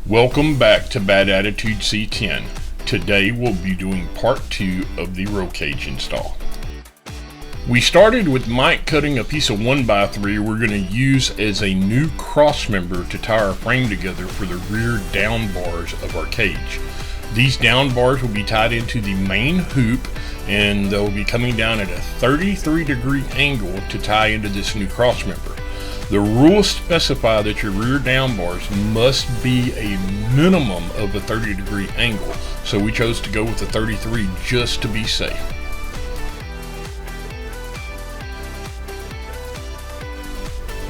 Welcome back to Bad Attitude C-10. Today we'll be doing part 2 of the roll cage install. We started with Mike cutting a piece of 1x3 we're going to use as a new cross member to tie our frame together for the rear down bars of our cage. These down bars will be tied into the main hoop and they'll be coming down at a 33-degree angle to tie into this new cross member. The rules specify that your rear down bars must be a minimum of a 30-degree angle, so we chose to go with the 33 just to be safe.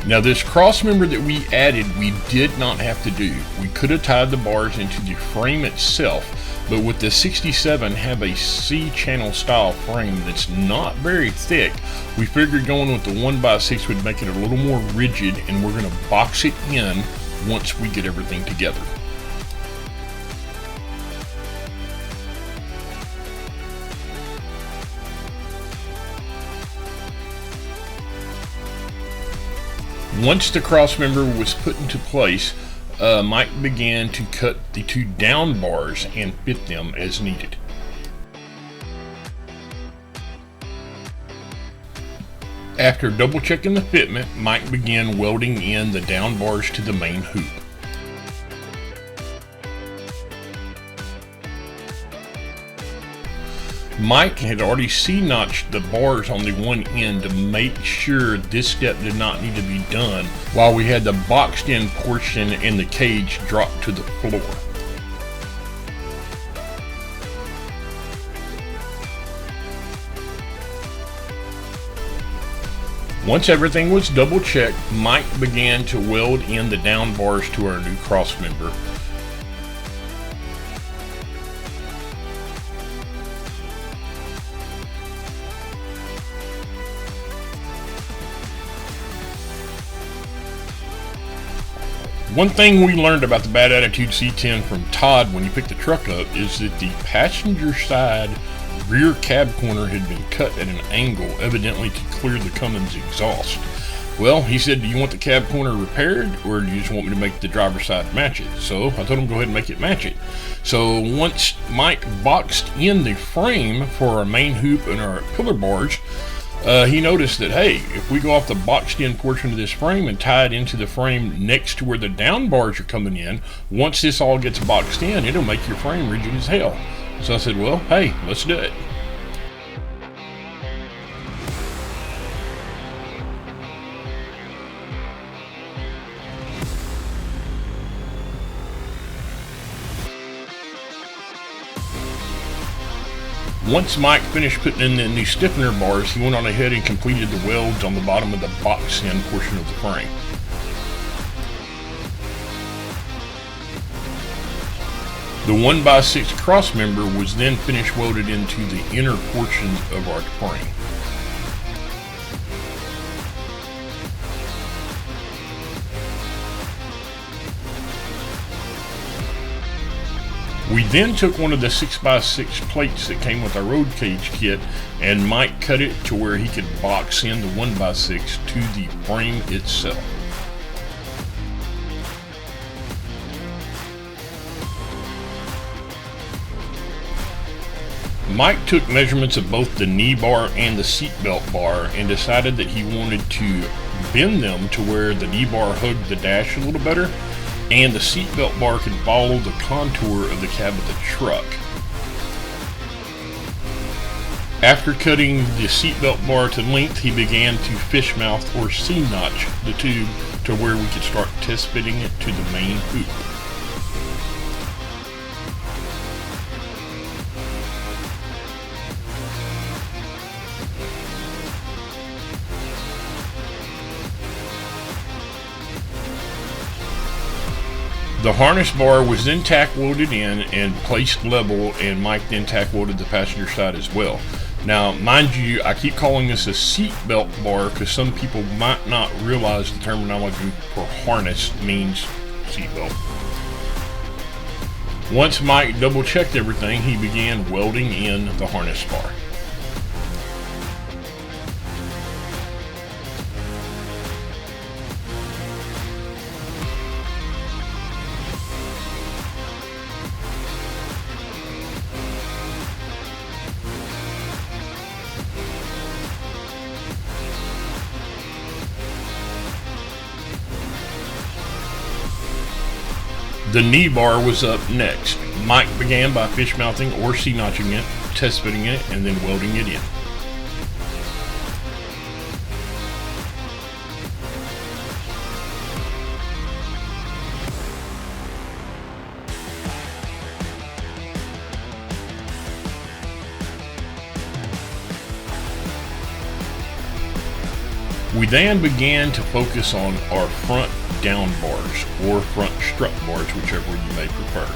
Now this cross member that we added, we did not have to do. We could have tied the bars into the frame itself, but with the 67 have a C-channel style frame that's not very thick, we figured going with the 1x6 would make it a little more rigid, and we're going to box it in once we get everything together. Once the cross member was put into place, Mike began to cut the two down bars and fit them as needed. After double checking the fitment, Mike began welding in the down bars to the main hoop. Mike had already C-notched the bars on the one end to make sure this step did not need to be done while we had the boxed in portion in the cage drop to the floor. Once everything was double checked, Mike began to weld in the down bars to our new cross member. One thing we learned about the Bad Attitude C-10 from Todd when he picked the truck up is that the passenger side rear cab corner had been cut at an angle, evidently to clear the Cummins exhaust. Well, he said, do you want the cab corner repaired, or do you just want me to make the driver's side match it? So I told him go ahead and make it match it. So once Mike boxed in the frame for our main hoop and our pillar bars, he noticed that, hey, if we go off the boxed in portion of this frame and tie it into the frame next to where the down bars are coming in, once this all gets boxed in, it'll make your frame rigid as hell. So I said, well, hey, let's do it. Once Mike finished putting in the new stiffener bars, he went on ahead and completed the welds on the bottom of the box-in portion of the frame. The 1x6 cross member was then finished welded into the inner portions of our frame. We then took one of the 6x6 plates that came with our road cage kit, and Mike cut it to where he could box in the 1x6 to the frame itself. Mike took measurements of both the knee bar and the seatbelt bar and decided that he wanted to bend them to where the knee bar hugged the dash a little better and the seatbelt bar could follow the contour of the cab of the truck. After cutting the seatbelt bar to length, he began to fish mouth or C-notch the tube to where we could start test fitting it to the main hoop. The harness bar was then tack welded in and placed level, and Mike then tack welded the passenger side as well. Now, mind you, I keep calling this a seat belt bar because some people might not realize the terminology for harness means seat belt. Once Mike double checked everything, he began welding in the harness bar. The knee bar was up next. Mike began by fish mounting or C-notching it, test fitting it, and then welding it in. We then began to focus on our front down bars or front strut bars, whichever you may prefer.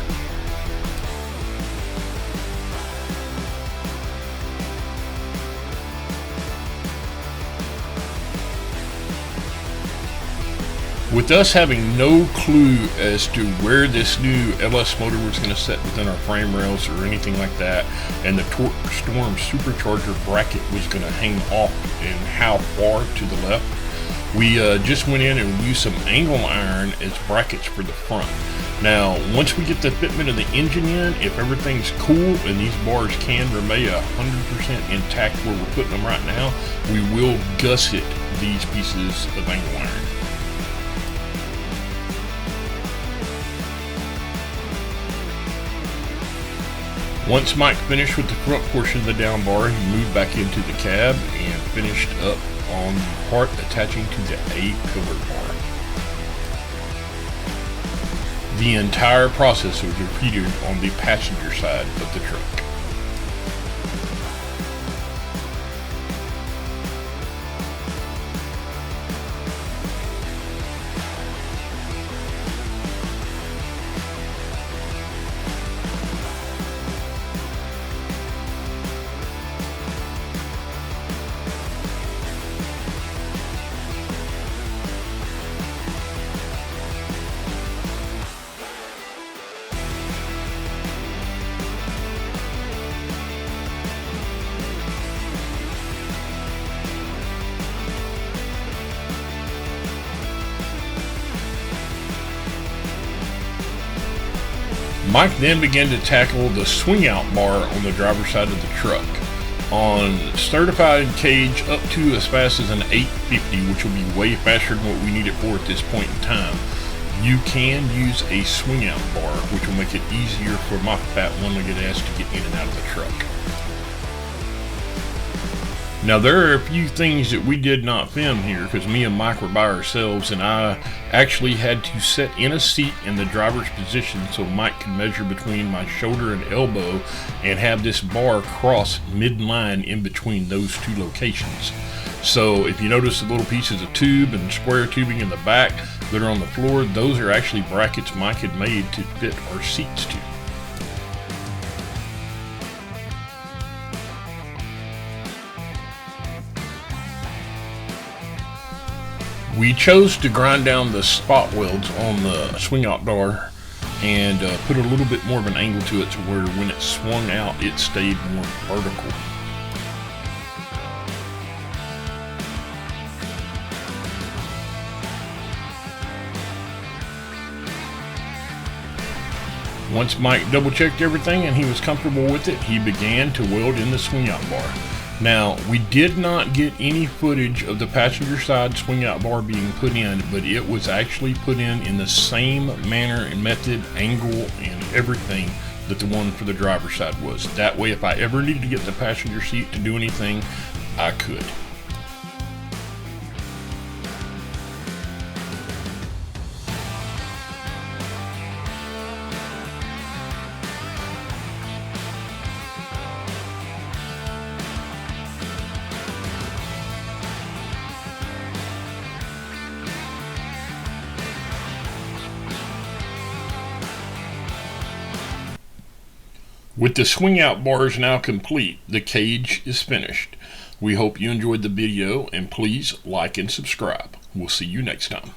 With us having no clue as to where this new LS motor was going to set within our frame rails or anything like that, and the Torque Storm supercharger bracket was going to hang off and how far to the left, we just went in and used some angle iron as brackets for the front. Now, once we get the fitment of the engine in, if everything's cool and these bars can remain 100% intact where we're putting them right now, we will gusset these pieces of angle iron. Once Mike finished with the front portion of the down bar, he moved back into the cab and finished up on the part attaching to the A-pillar bar. The entire process was repeated on the passenger side of the truck. Mike then began to tackle the swing out bar on the driver's side of the truck. On certified cage up to as fast as an 850, which will be way faster than what we need it for at this point in time, you can use a swing out bar, which will make it easier for my fat one-legged ass to get in and out of the truck. Now, there are a few things that we did not film here because me and Mike were by ourselves, and I actually had to sit in a seat in the driver's position so Mike could measure between my shoulder and elbow and have this bar cross mid-line in between those two locations. So if you notice the little pieces of tube and square tubing in the back that are on the floor, those are actually brackets Mike had made to fit our seats to. We chose to grind down the spot welds on the swing out bar and put a little bit more of an angle to it to where when it swung out it stayed more vertical. Once Mike double checked everything and he was comfortable with it, he began to weld in the swing out bar. Now, we did not get any footage of the passenger side swing out bar being put in, but it was actually put in the same manner and method, angle, and everything that the one for the driver's side was. That way, if I ever needed to get the passenger seat to do anything, I could. With the swing out bars now complete, the cage is finished. We hope you enjoyed the video, and please like and subscribe. We'll see you next time.